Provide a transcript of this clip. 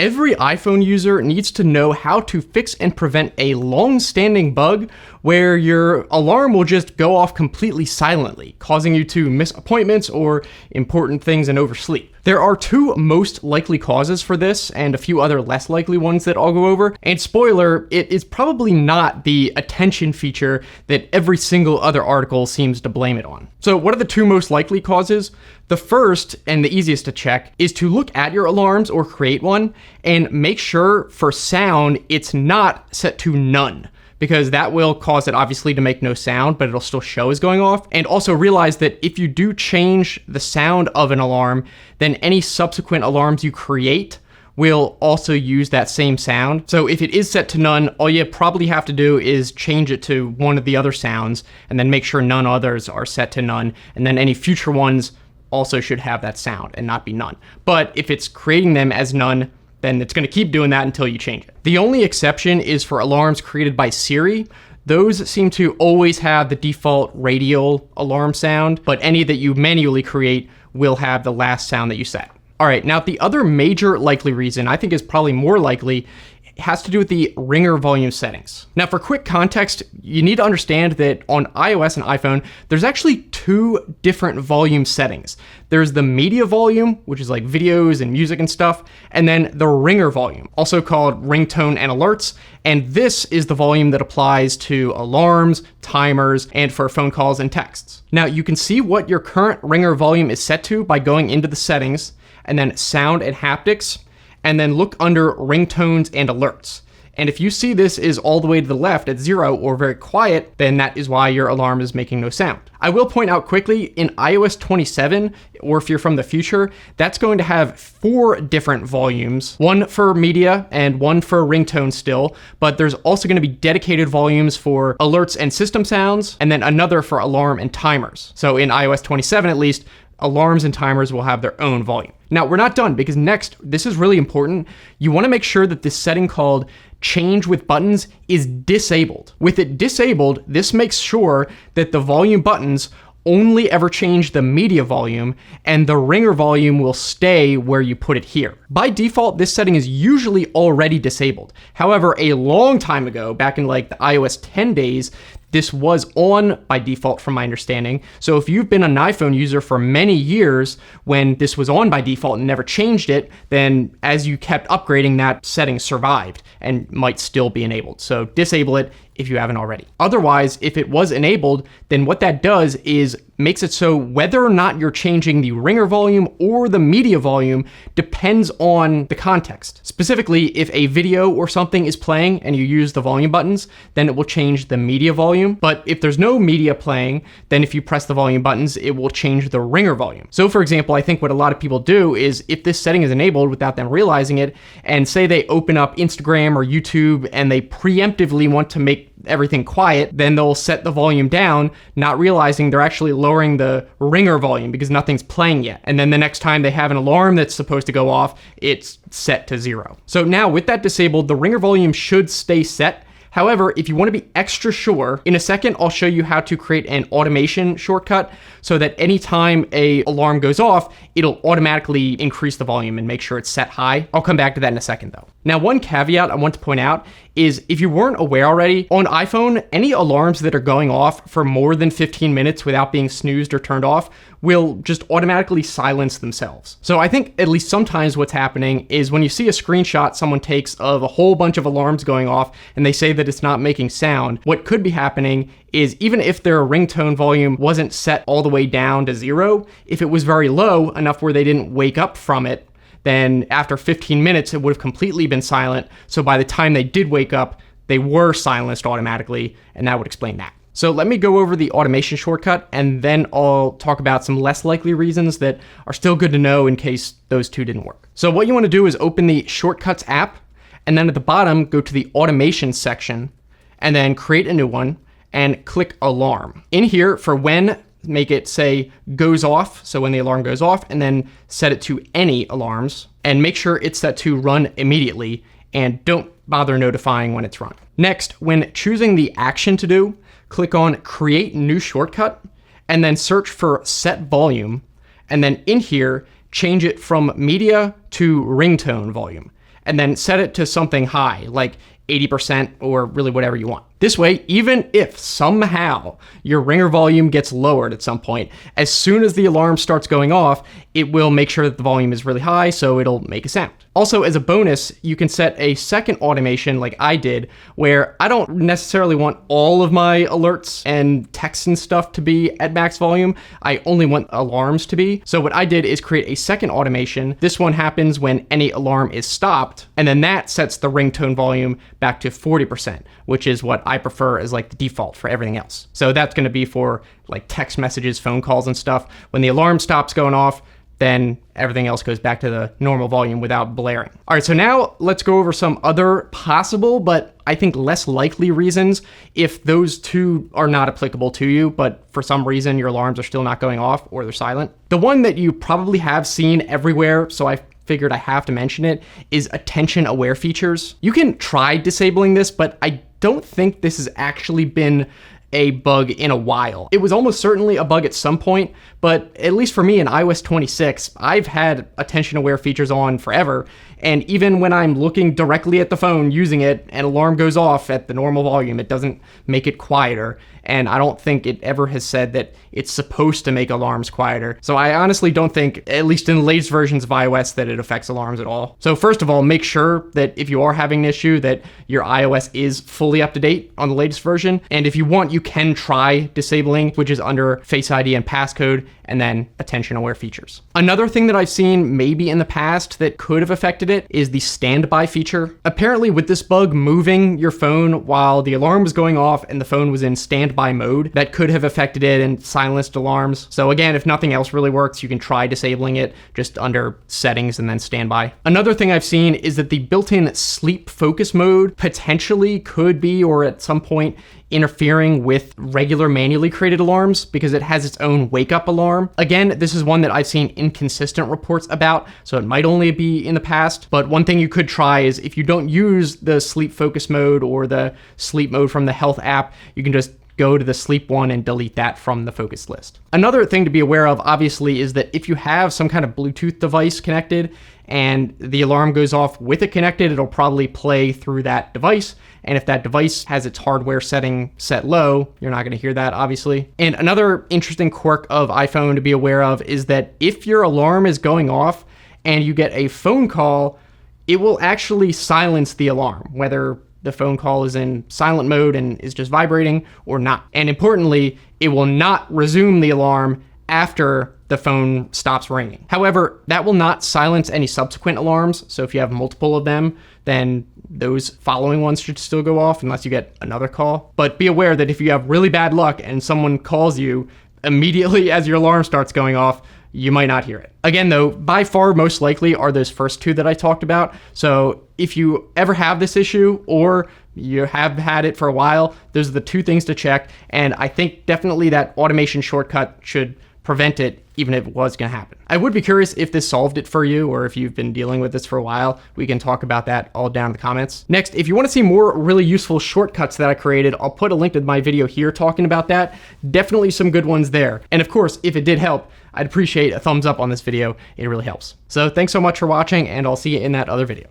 Every iPhone user needs to know how to fix and prevent a long-standing bug where your alarm will just go off completely silently, causing you to miss appointments or important things and oversleep. There are two most likely causes for this and a few other less likely ones that I'll go over. And spoiler, it is probably not the attention feature that every single other article seems to blame it on. So what are the two most likely causes? The first, and the easiest to check, is to look at your alarms or create one and make sure for sound it's not set to none, because that will cause it obviously to make no sound, but it'll still show as going off. And also realize that if you do change the sound of an alarm, then any subsequent alarms you create will also use that same sound. So if it is set to none, all you probably have to do is change it to one of the other sounds and then make sure none others are set to none. And then any future ones also should have that sound and not be none. But if it's creating them as none, then it's going to keep doing that until you change it. The only exception is for alarms created by Siri. Those seem to always have the default radial alarm sound, but any that you manually create will have the last sound that you set. All right, now the other major likely reason, I think is probably more likely, has to do with the ringer volume settings. Now for quick context, you need to understand that on iOS and iPhone, there's actually two different volume settings. There's the media volume, which is like videos and music and stuff, and then the ringer volume, also called ringtone and alerts. And this is the volume that applies to alarms, timers, and for phone calls and texts. Now you can see what your current ringer volume is set to by going into the settings and then sound and haptics, and then look under ringtones and alerts. And if you see this is all the way to the left at 0 or very quiet, then that is why your alarm is making no sound. I will point out quickly, in iOS 27, or if you're from the future, that's going to have 4 different volumes, one for media and one for ringtone still, but there's also going to be dedicated volumes for alerts and system sounds, and then another for alarm and timers. So in iOS 27 at least, alarms and timers will have their own volume. Now, we're not done, because next, this is really important. You want to make sure that this setting called change with buttons is disabled. With it disabled, this makes sure that the volume buttons only ever change the media volume, and the ringer volume will stay where you put it here. By default, this setting is usually already disabled. However, a long time ago, back in like the iOS 10 days, this was on by default from my understanding. So if you've been an iPhone user for many years when this was on by default and never changed it, then as you kept upgrading, that setting survived and might still be enabled. So disable it if you haven't already. Otherwise, if it was enabled, then what that does is makes it so whether or not you're changing the ringer volume or the media volume depends on the context. Specifically, if a video or something is playing and you use the volume buttons, then it will change the media volume. But if there's no media playing, then if you press the volume buttons, it will change the ringer volume. So for example, I think what a lot of people do is if this setting is enabled without them realizing it, and say they open up Instagram or YouTube and they preemptively want to make everything quiet, then they'll set the volume down, not realizing they're actually lowering the ringer volume because nothing's playing yet. And then the next time they have an alarm that's supposed to go off, it's set to 0. So now with that disabled, the ringer volume should stay set. However, if you want to be extra sure, in a second, I'll show you how to create an automation shortcut so that anytime an alarm goes off, it'll automatically increase the volume and make sure it's set high. I'll come back to that in a second though. Now, one caveat I want to point out is if you weren't aware already, on iPhone, any alarms that are going off for more than 15 minutes without being snoozed or turned off will just automatically silence themselves. So I think at least sometimes what's happening is when you see a screenshot someone takes of a whole bunch of alarms going off and they say that it's not making sound, what could be happening is even if their ringtone volume wasn't set all the way down to 0, if it was very low enough where they didn't wake up from it, then after 15 minutes, it would have completely been silent. So by the time they did wake up, they were silenced automatically, and that would explain that. So let me go over the automation shortcut, and then I'll talk about some less likely reasons that are still good to know in case those two didn't work. So what you want to do is open the Shortcuts app, and then at the bottom, go to the Automation section, and then create a new one, and click Alarm. In here, for when, make it say goes off, so when the alarm goes off, and then set it to any alarms, and make sure it's set to run immediately, and don't bother notifying when it's run. Next, when choosing the action to do, click on Create New Shortcut, and then search for Set Volume, and then in here, change it from media to ringtone volume. and then set it to something high, like 80% or really whatever you want. This way, even if somehow your ringer volume gets lowered at some point, as soon as the alarm starts going off, it will make sure that the volume is really high, so it'll make a sound. Also, as a bonus, you can set a second automation like I did, where I don't necessarily want all of my alerts and texts and stuff to be at max volume. I only want alarms to be. So what I did is create a second automation. This one happens when any alarm is stopped, and then that sets the ringtone volume back to 40%, which is what I prefer as like the default for everything else. So that's going to be for like text messages, phone calls and stuff. When the alarm stops going off, then everything else goes back to the normal volume without blaring. All right, so now let's go over some other possible, but I think less likely reasons if those two are not applicable to you, but for some reason your alarms are still not going off or they're silent. The one that you probably have seen everywhere, so I figured I have to mention it, is attention aware features. You can try disabling this, but I don't think this has actually been a bug in a while. It was almost certainly a bug at some point, but at least for me in iOS 26, I've had attention aware features on forever. And even when I'm looking directly at the phone using it, an alarm goes off at the normal volume. It doesn't make it quieter. And I don't think it ever has said that it's supposed to make alarms quieter. So I honestly don't think, at least in the latest versions of iOS, that it affects alarms at all. So first of all, make sure that if you are having an issue, that your iOS is fully up to date on the latest version. And if you want, you can try disabling, which is under Face ID and passcode, and then attention aware features. Another thing that I've seen maybe in the past that could have affected it is the standby feature. Apparently with this bug, moving your phone while the alarm was going off and the phone was in standby mode, that could have affected it and silenced alarms. So again, if nothing else really works, you can try disabling it just under settings and then standby. Another thing I've seen is that the built-in sleep focus mode potentially could be, or at some point, interfering with regular manually created alarms because it has its own wake up alarm. Again, this is one that I've seen inconsistent reports about, so it might only be in the past, but one thing you could try is if you don't use the sleep focus mode or the sleep mode from the health app, you can just go to the sleep one and delete that from the focus list. Another thing to be aware of, obviously, is that if you have some kind of Bluetooth device connected and the alarm goes off with it connected, it'll probably play through that device. And if that device has its hardware setting set low, you're not going to hear that, obviously. And another interesting quirk of iPhone to be aware of is that if your alarm is going off and you get a phone call, it will actually silence the alarm, whether the phone call is in silent mode and is just vibrating or not. And importantly, it will not resume the alarm after the phone stops ringing. However, that will not silence any subsequent alarms. So if you have multiple of them, then those following ones should still go off unless you get another call. But be aware that if you have really bad luck and someone calls you immediately as your alarm starts going off, you might not hear it. Again, though, by far most likely are those first two that I talked about. So if you ever have this issue or you have had it for a while, those are the two things to check. And I think definitely that automation shortcut should prevent it even if it was going to happen. I would be curious if this solved it for you or if you've been dealing with this for a while. We can talk about that all down in the comments. Next, if you want to see more really useful shortcuts that I created, I'll put a link to my video here talking about that. Definitely some good ones there. And of course, if it did help, I'd appreciate a thumbs up on this video. It really helps. So thanks so much for watching, and I'll see you in that other video.